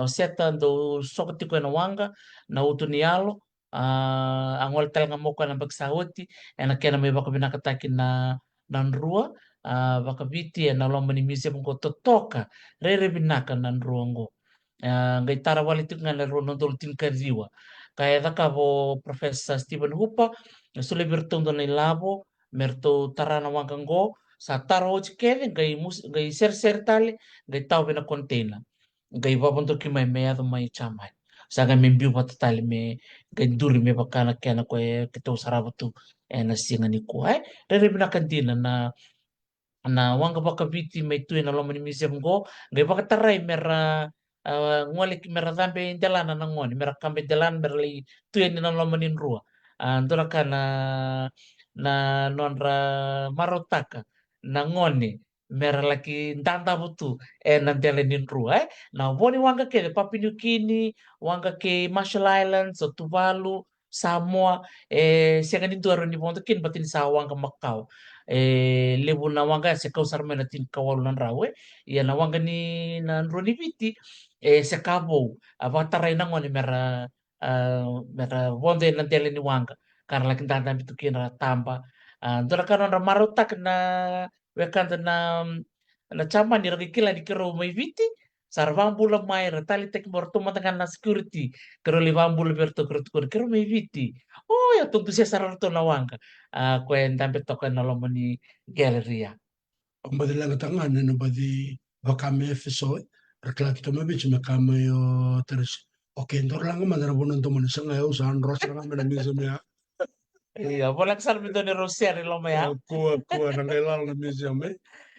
Speaker 1: o seta do sokati ko na wanga, na uto ni alo, angol talanga mo ka na bagsawati, kena may baka binakatakin na rua, baka biti na lomba ni museum ko totoka, re binaka na rua ngo. Ngai tara wale tu ngana rono dol tin kariwa. Kaya daka vo Professor Stephen Hooper, sule bertung don labo, merto tarana wangango, sa taro keve, ngai ser tali, ngai tau bena kontena. Ngai babon to kimai mea do mai chamai. Saga membiu patatali me, ngai duri me bakana kena koe keto sarabatu, na singa ni kuai. Rere bina kantina na wanga baka biti mai tu na loma ni museum go ngai baka tarai mera ngole ki mera dambe jalana na ngoni mera kambe jalan mera li tu ni na loma ni rua ndora kana na nonra marotaka na ngone mera laki ndanda butu na dele ni rua na boni wanga ke Papua New Guinea wanga ke Marshall Islands o Tuvalu Samoa sianga ni tuaro ni bonto kin batin sa wanga Macau lebu na wanga se kausar mena tin kawalu nan rawe ya na wanga ni na roni viti se kabo avatarai na ngoni mera mera wonde na tele ni wanga karena lagi tanda bitu kina tamba dora kana na marotak na wekanda na chama ni ragi kila di kero mai viti sarvang bula mai tali tek morto matangan na security kero livang bula berto kero mai viti oh ya tentu saya sararto na wanga kwen tambe token na lomani galleria.
Speaker 2: Ambadi langa tanga nena badi vakame efeso rekla kita mabi cuma kame yo terus oke ntor langa mandara bonan to mana sanga yo san ros langa mena museum ya
Speaker 1: Iya, bolak sal mi doni Rusia ni loma ya.
Speaker 2: kuwa nanga ilal na museum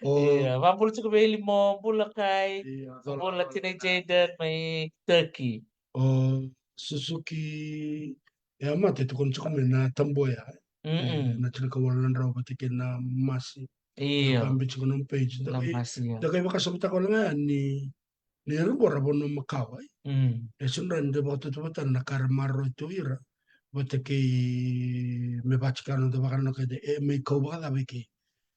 Speaker 1: Iya,
Speaker 2: o
Speaker 1: mabul cukup beli mo bula kai,
Speaker 2: iya dol
Speaker 1: bula tinay Jaden may Turkey.
Speaker 2: o Suzuki ya mate to kon chukame na tamboya
Speaker 1: Mm-mm.
Speaker 2: na chila kawalan raw batike na masi na
Speaker 1: Iya,
Speaker 2: kambi chukon page
Speaker 1: lemas ya.
Speaker 2: da kai baka sabta ko nga ni rubo rabon no makawai
Speaker 1: Mm.
Speaker 2: sundan de boto to batan na karmaro to ira bote ke me bachkano de bakano ke de me ko baka beke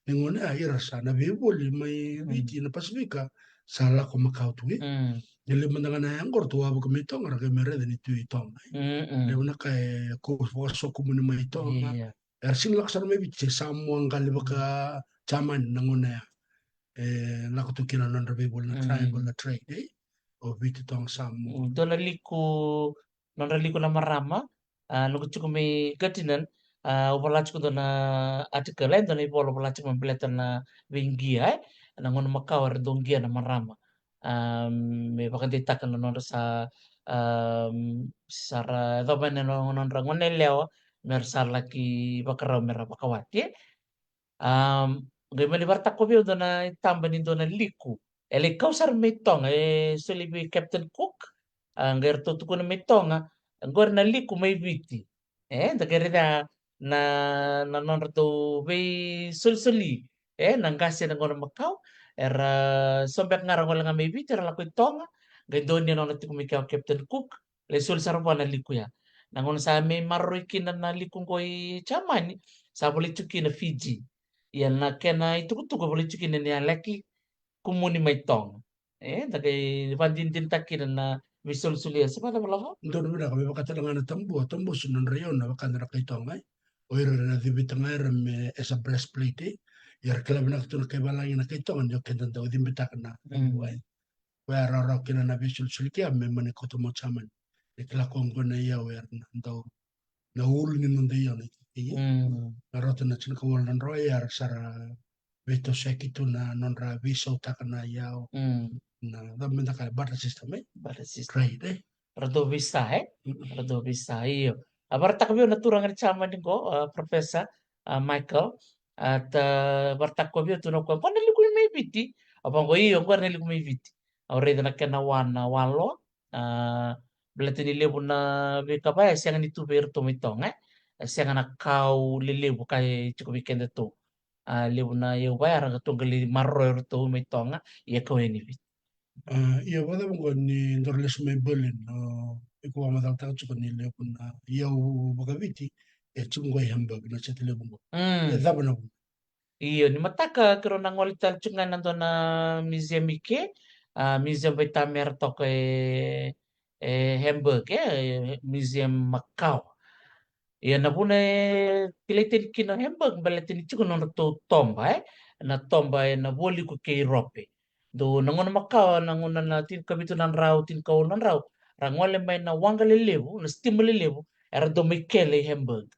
Speaker 2: ngone a ira sa na be boli mai
Speaker 1: Mm.
Speaker 2: viti na pasifika sala ko makau tu
Speaker 1: Mm.
Speaker 2: ele mandanga na angor to abu ko mitong ra ke mere de ni tu itong le
Speaker 1: Mm-mm.
Speaker 2: una ka ko so ko mun mai itong
Speaker 1: Iya.
Speaker 2: er sin laksar me viti samuang kali baka chaman na ngone la ko to kina non ra be bol na triangle
Speaker 1: Mm.
Speaker 2: na trade o viti tong samu
Speaker 1: Donaliku nonraliku na marama nuku cukup may gatinan upalachku na artikel lain dona ipolo upalachku mempeleta na wingia na ngono makawar donggia na marama me pakantitakan na nonra sa sara doban na nonra ngone leo mer sar laki bakarau mera bakawati Gay manibartak ko biyo na itamba nindo na liku. Ele kausar mitong sulibi Captain Cook. Ang gerto tuko na mitong ang gor na liku may biti. Dagari na non to be sulsuli. Nang kasi na ngor makaw. Era sombek ngarang wala nga may biti. Era lako itong. Gay doon niya nung natiko mikaw Captain Cook. Le sulsar pa na liku ya. Nangon sa may maroy kinan na likong ko chaman. Sa buli chuki na Fiji. Yan na kena itu tuku boli chicken ni alaki kumuni mai tong. Takai vandin din takin na misol sulia sa mana malavo.
Speaker 2: Ndo na kami bakatala nga tambo sunan rayon na bakanda na kaito ngay. O ira na dibita nga ira me esa breastplate Yar kala na kato na kay balangi na kaito nga nyo kenda daw dimbita ka na tambo ay. Kaya raraw kina na bisul sulkia me mani koto mo chaman. Ikla kongko na iya wer na daw na ul ni nunda iya na iti. Naroto na chinakawal na roy yar sara beto sekitu na nonra viso taka na yaw na daminda ka barter system
Speaker 1: Pada sistem.
Speaker 2: trade
Speaker 1: Rado bisa Rado bisa iyo. Bartak biyo naturang ni chaman ko Professor Michael at bartak ko biyo tuno ko panali ko may biti. Abang ko iyo ko panali ko may biti. Already na kenawan na walo. Belati nilibu na bika ba siang ni tu ber to mitong siang na kau lilibu kay cukup weekend to. Libu na iyo ba arang tunggali marro to mitong ya ko ni biti.
Speaker 2: Iya wala mo ni ndorles may Berlin iko madal ta chuko ni le kuna yau bagaviti chungo Hamburg na chetele bungo le
Speaker 1: Hmm.
Speaker 2: dabna
Speaker 1: Iyo, ni mataka kiro nangol talchungan nando na museum ike, museum by tamer to Hamburg, museum Macau. Iya na puna kiletin kino Hamburg, balatin chiko no to tomba, na tomba na woli ko kay Europe. Do nangon Macau, nangon na tin kabito nan raw, tin kaul nan raw, rangwale may na wangale levo, na stimuli levo, era do may kele Hamburg.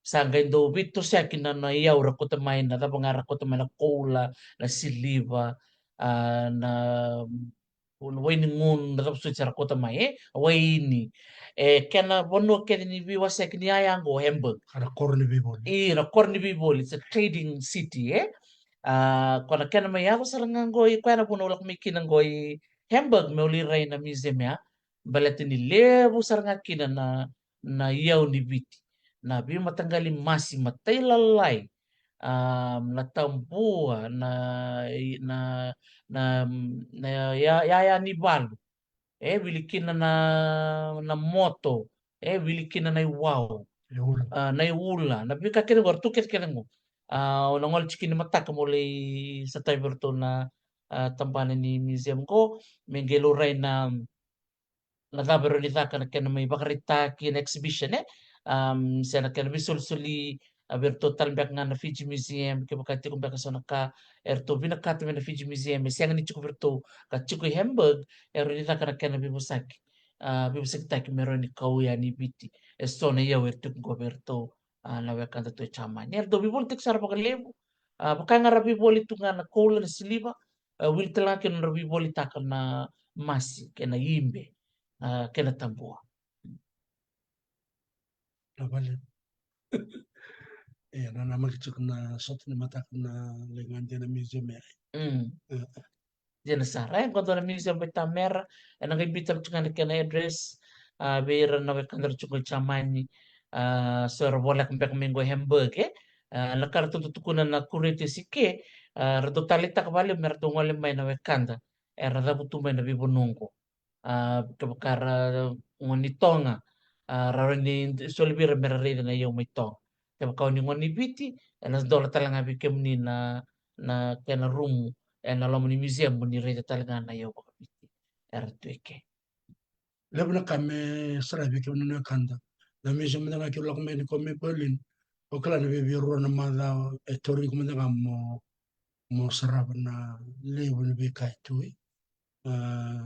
Speaker 1: Sangay do bito siya na iyaw ko tamay na tapang ara ko tamay na cola na siliva na waini ngun na tapos siya ko tamay waini kena bono kena ni biwa siya kini ayango Hamburg
Speaker 2: kara korni biboli
Speaker 1: na Corny Bibol it's a trading city kona kena may ako sa langangoy kaya puno ulak may kinanggoy Hamburg may uliray na museum ya balatin ni levo sa nga kina na iyaw ni biti na bi matanggali masi matay lalay natambua na na yaya ni Balo bilikin na moto bilikin na wow
Speaker 2: leula
Speaker 1: naiula nabika kene gor tuket kene ngo nongol chikin mata kamulay sa Tayberto na tampanan ni museum ko mengeluray na nagabaronita kana kena may bakarita kin exhibition sana kena bisul suli total mbak nga na Fiji Museum ke bakati kung baka sa naka erto binakati na Fiji Museum siang ni chuko berto ka chuko Hamburg nita kana kena bibusaki bibusaki taki meron ni kauya ni biti esto na iya werto ko berto na weka to chama ni erto bibol tik sar baka lebu baka nga rabi boli tu nga na koula na siliba wil telaki na rabi boli taka na masi kena yimbe kena tambua.
Speaker 2: na bale na nama kichuk na sot ni mata na lengan dia na museum ya
Speaker 1: Mm. Diyan sara yang konto na museum beta mera nang ibitar tsunga kena address bira na kandar tsunga chamani sor bolak mbek minggo Hamburg lakar tutukuna na kurete sike rado talita kabali merdo ngole may na wekanda era da butumay na bibunungko kabakara ngonitonga rarani solbira merarida na yung may tong kabakaw ni ngoni biti nas dola talanga bikem ni na kena room na lomo ni museum mo ni rida talaga na yung baka biti era tuike
Speaker 2: lebna kame sara bi kemna na kanda na museum na ki lok me ni ko me Berlin o kala na bi ro na ma da tori ko na mo sarap na lebu ni bi kai tu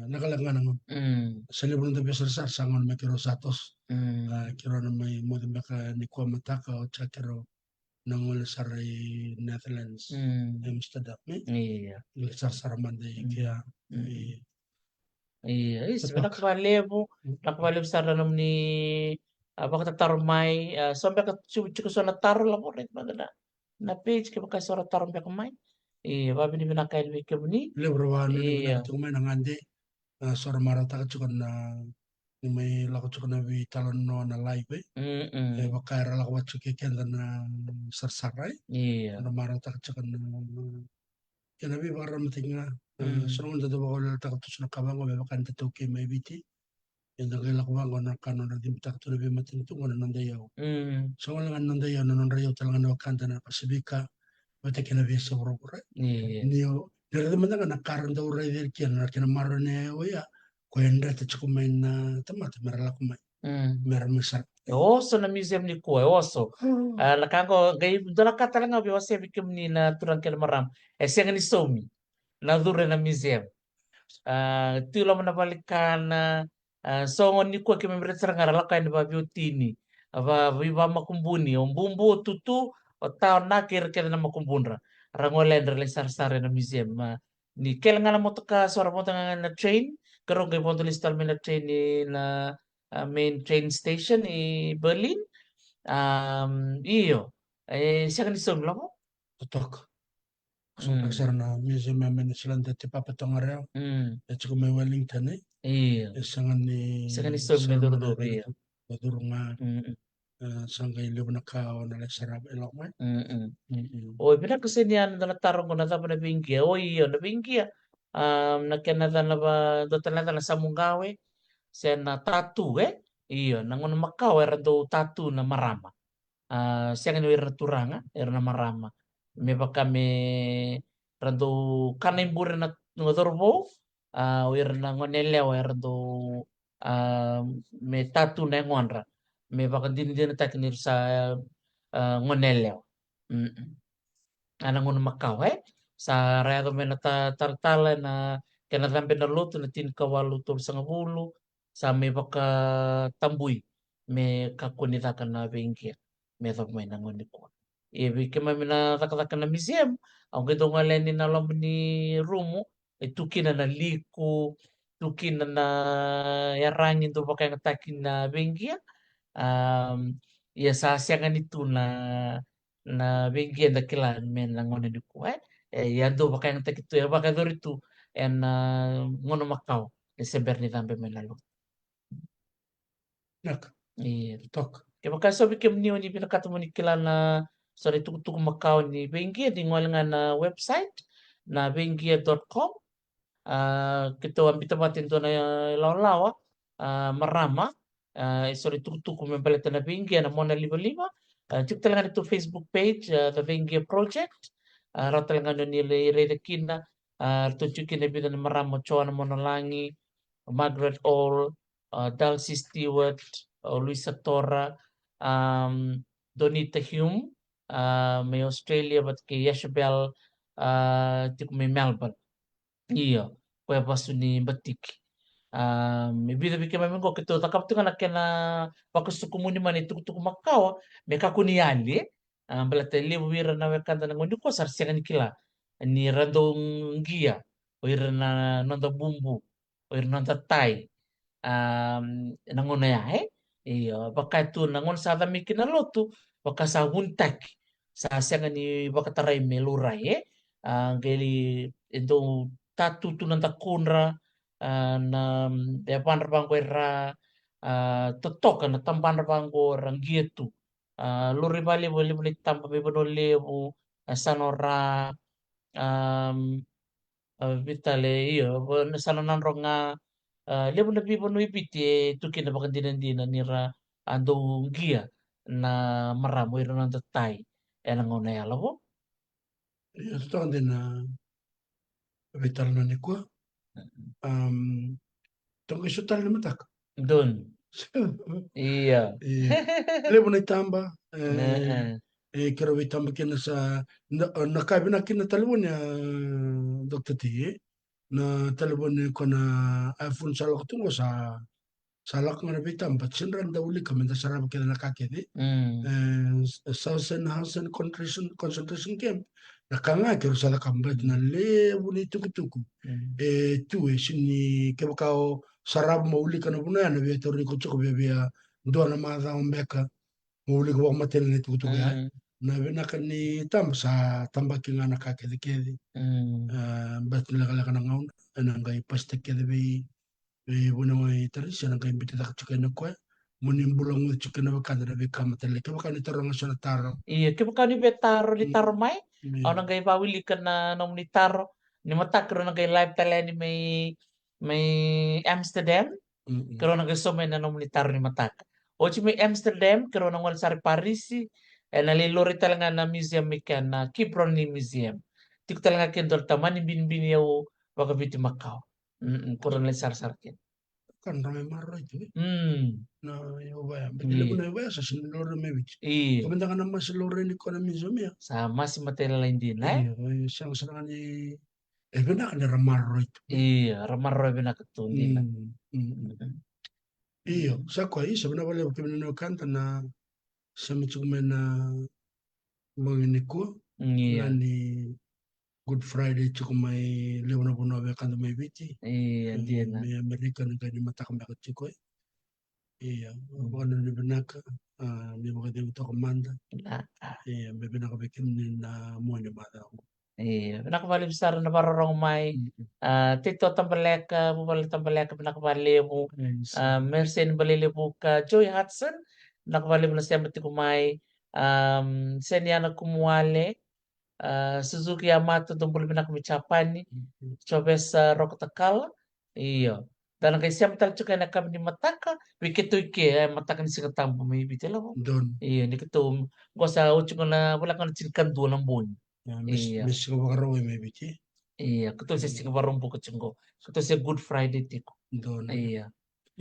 Speaker 2: nakalangana ngam
Speaker 1: mm
Speaker 2: sa libro na besar sar sangon me kiro satos
Speaker 1: mm
Speaker 2: kiro na may mo de baka ni ko mataka o tsakero nangol saray Netherlands
Speaker 1: mm
Speaker 2: Amsterdam
Speaker 1: iya
Speaker 2: sar sar mande
Speaker 1: mm
Speaker 2: kaya
Speaker 1: mm iya is
Speaker 2: tatak
Speaker 1: nakabalebu nakabalebu sa ranom ni baka tatarumay sombe ka chuko so na taro la mo rin magana na page ke baka sora tarum be kamay iya babi ni binakail we kemni
Speaker 2: libro wa no ni
Speaker 1: iya
Speaker 2: binaka tumay nangande sor marata ka chukon na ni may lako chukon na bi talon no na live
Speaker 1: mm
Speaker 2: baka ra lako chuke kenda na sar saray
Speaker 1: iya
Speaker 2: na marata ka chukon na kena bi bara matinga
Speaker 1: mm
Speaker 2: songon da ba wala ta to na kabango be baka nta ke may biti yanda kay lakbango na kanon na dim tak to be matin to ngona nanda yaw
Speaker 1: mm
Speaker 2: so wala nanda yaw na non rayo talaga na wakanda na pasibika bata kena bi sa bro
Speaker 1: iya
Speaker 2: niyo pero man nga nakaran daw ray der kian na kena maro ne ya ko enda ta chukumain na tamata merala kumay
Speaker 1: mm
Speaker 2: meram misar
Speaker 1: oso na museum ni ko oso lakango gay dola katalanga bi wase bikem ni na turang kel maram siang ni somi na dure na museum tilo mo nabalikan songon ni ko ke membre sarang arala kain ba biotini aba viva makumbuni om bumbu tutu o tao na kir kir na makumbunra rangolen rele sar sar na museum ni kel ngala mo ka sora mo na train karong kay ponto listal na train ni na main train station ni Berlin iyo siya ni som lamo
Speaker 2: totok so
Speaker 1: mm
Speaker 2: pagsar na museum men silan da ti papatongare
Speaker 1: mm
Speaker 2: ya chukumay Wellington
Speaker 1: iyo
Speaker 2: sangan ni
Speaker 1: siya ni som ni
Speaker 2: sarman
Speaker 1: duro
Speaker 2: der
Speaker 1: iyo
Speaker 2: badurunga
Speaker 1: mm
Speaker 2: sangay libo na kao na le sarap elok man
Speaker 1: mm
Speaker 2: mm
Speaker 1: Oi, pina kesenian na tarong ko na tapa na bingkia. Oh iya, na bingkia. nakianadana ba do tanadana sa mungawe siya na tatu iyo nangono makau era do tatu na marama siya nga era turanga era na marama me baka me rando kana imbura na ngodorbo era na ngoneleo era do me tatu na ngonra me baka din takinir sa ngoneleo ana ngono makau sa raya me na tartala na kena rambe na luto na tin kawalu to sa ngabulu sa me baka tambui me kakunita ka na bengke me thok me na ngoni ko bi kema me na taka na museum ang gito nga ni na lam ni rumo tukina na liku tukina na yarangin to baka nga takin na bengke ya sa siya ganito na bengke na kilan men na ngoni ko ya do baka yang tak itu ya baka itu en ngono makau Desember ni tambe melalo
Speaker 2: Nak,
Speaker 1: iya
Speaker 2: tok.
Speaker 1: ke baka sabi kem ni oni pinakato mo ni kilala sorry tuku makau ni bengi di ngol nga na website na bengi.com kito ambita matin to na lawa marama sorry tuku membeleta na bengi na mona liba juk talaga ito Facebook page the Bengi Project rata lang ano nila iredekina tunjukin na bilang maramo choa na monolangi Margaret All Dulcie Stewart Luisa Torra Donita Hume may Australia but kay Yashabel may Melbourne iya kaya paso ni Batik ibida bika mami ko kito takap tu kana kena bakus kumuni mani tuk tuk makawa me kakuniali balate libu wira na wekanta na ngondi ko sar siang kila ni randong gia wira na nonta bumbu wira nonta tai nangono ya iyo baka tu nangon sa dami kinalotu baka sa huntak sa siang ni baka taray meluray geli itu tatu tu nanta kunra na depan bangko era totok na tamban bangko orang gitu luri bali boleh boleh tampa be bono lebu sanora um, vitale iyo sanonan ronga lebu na bibo no ibiti tu kina baka dinan nira ando gia na maramo ira nang tatay enang ona ya labo
Speaker 2: Ya, tok din na vital na ni ko. Tong iso tal na matak.
Speaker 1: dun iya
Speaker 2: Levo na itamba,
Speaker 1: Heeh.
Speaker 2: kero itamba kina sa nakabi na kina talibon ya Dr. T na talibon ko na iPhone salak tungo sa salak nga na bitamba sinran da uli kami da sarap kina nakakidi
Speaker 1: Hmm.
Speaker 2: Southern Housing Concentration Camp nakanga kero sa lakambat na levo ni tukutuku
Speaker 1: Hmm.
Speaker 2: tu sini kebakao sarap mauli kana buna na biya tori ko chuko biya ndo na madha ombeka mauli ko matel ni tukutuku ya
Speaker 1: Hmm.
Speaker 2: na bina kani tam sa tamba kinga na kakedi kedi
Speaker 1: Hmm.
Speaker 2: bat nila kala kana ngaun ngai paste kedi bi buna mai tari sana ngai biti tak chuka na kwa muni mbulang mo chuka na bakanda na bi kamatele kebakani taro nga sana taro
Speaker 1: Iya, ke bukan ni betaro ni taro mai. Ono
Speaker 2: yeah.
Speaker 1: gay bawili ka na nom ni taro. Ni matakro na gay live tala ni may Amsterdam. Kero na gay somay na nom ni taro ni matak. Ochi may Amsterdam, kero na wala sari Parisi. Nalilori talaga na museum ikan na Kipron ni museum. Tik talaga kentol taman ni binbin yaw waka biti Macau. Kuro na sar kin.
Speaker 2: Kan ramai marah itu
Speaker 1: Hmm.
Speaker 2: na ubaya betile
Speaker 1: Iya.
Speaker 2: buna ubaya sa sinilore mebit
Speaker 1: Iya.
Speaker 2: kamandangan nama silore ni kona mizomia
Speaker 1: Sama si material lain din
Speaker 2: iya siyang serangan ni bina kan ramaro itu
Speaker 1: Iya, ramarro bina katundina.
Speaker 2: mm, mm.
Speaker 1: Mm.
Speaker 2: Iyo sa kwa isa bina wale wakimina no kanta na sa mitsugumena mangini ko
Speaker 1: Iya,
Speaker 2: ngani Good Friday chukumai leo na buna wa kanta may biti
Speaker 1: iya dia na.
Speaker 2: may Amerika na gani matakam bakit chukoy iya
Speaker 1: Mm.
Speaker 2: wakano ni binaka may wakati ito komanda
Speaker 1: Na,
Speaker 2: iya may binaka bikin ni na mo ni mata ko
Speaker 1: iya. Pinakabali besar na parorong may tito tambaleka, bubali tambaleka, pinakabali mo. Mercy balili mo ka Joy Hudson. Pinakabali mo na siya mati kumay. Senya na kumuwale. Suzuki Yamato tumbul binak mi Japani chobesa rock takala iyo dan kay siya tal chuka na kami ni mataka wikito ike mataka ni sika tambo may bitela mo
Speaker 2: Don.
Speaker 1: iyo ni kito ko sa uchu na wala ka na chinkan do ng bun iya
Speaker 2: Miss ko baka raw may biti.
Speaker 1: iya kito sa sika barumpo ko chungo kito sa Good Friday tiko
Speaker 2: Don.
Speaker 1: iya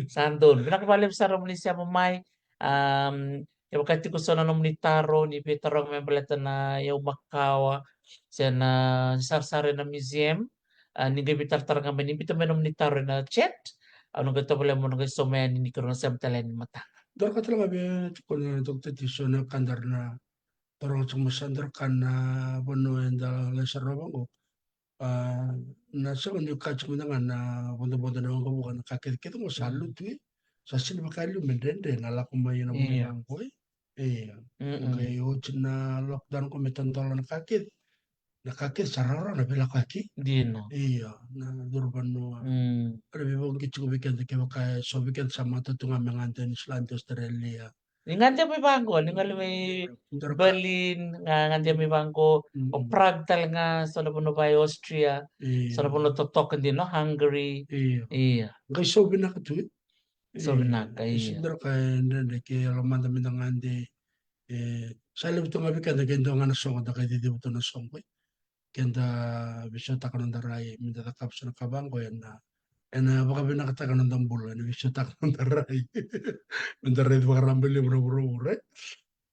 Speaker 1: sandon binakabalim sa rom ni siya mamay um wakati ko sa nanom ni Taro ni Petarong membeleta na yaw Makawa siya na sarsare na museum ni gabitar tarang kami ni bita menom ni Taro na chat ano gato pala mo nang somen ni karon sa talen mata
Speaker 2: Dar ka talaga be ko na doktor tiso na kandar na torong sa masandar kan na bono enda lesar ko. Na sa kanyo kachmo na nga na bondo-bondo na ako bukan nakakit mo salut eh. Sa sila makalyo mendende nala ko may na mga
Speaker 1: iya
Speaker 2: lang ko eh. Eh,
Speaker 1: mm
Speaker 2: ngayon na lockdown ko may tantolo nakakit. Nakakit sarara na bila kaki.
Speaker 1: dino
Speaker 2: Iya, na durban no. Ada bibang kitchen weekend ke kaya so weekend sama tutunga manganten Island Australia.
Speaker 1: Ngante may bangko, ningali may
Speaker 2: Darka.
Speaker 1: Berlin, nga ngante may bangko, o
Speaker 2: Mm.
Speaker 1: Prague talaga, sa napuno ba Austria, sa
Speaker 2: Iya,
Speaker 1: napuno totok din, no? Hungary,
Speaker 2: iya.
Speaker 1: iya,
Speaker 2: Kay so binakatuit.
Speaker 1: so
Speaker 2: Iya,
Speaker 1: binaka, iya.
Speaker 2: isindar kay nende ke romanda midangandi salib to ngabi kanda kendo nga nasong da kay didi buto nasong ko kenda bisyo takan ng daray minda takap sa nakabang ko yan na baka binakatakan ng dambul na bisyo takan ng daray minda red baka rambili bro right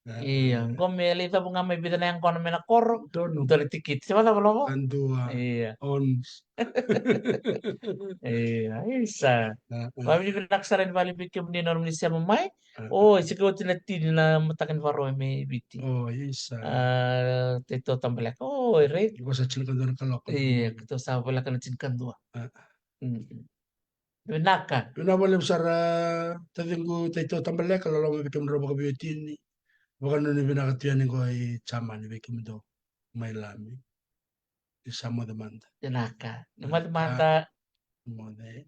Speaker 1: Iya, kung may lita po nga may bida na yung kono may nakoro,
Speaker 2: dono
Speaker 1: ito rin tikit. Siya ba mo?
Speaker 2: andua
Speaker 1: Iya,
Speaker 2: ons
Speaker 1: iya, isa. Kami ni pinaksaran bali bikim ni norm ni siya mamay. Oh, sigaw tinatili na matakin faro may biti.
Speaker 2: oh isa
Speaker 1: Tito tambalak. Oh, right.
Speaker 2: ko sa chilkan doon kalokon
Speaker 1: Iya, kito sa wala ka na chinkan dua. Mm. Naka.
Speaker 2: Pinawalim sara tatinggu taito tambale kalau lo mau bikin robo kabiutin ni bukan nuni binakatian ko ay chama ni bikin do may lami isama demanda
Speaker 1: Naka.
Speaker 2: ka
Speaker 1: Mata
Speaker 2: mo de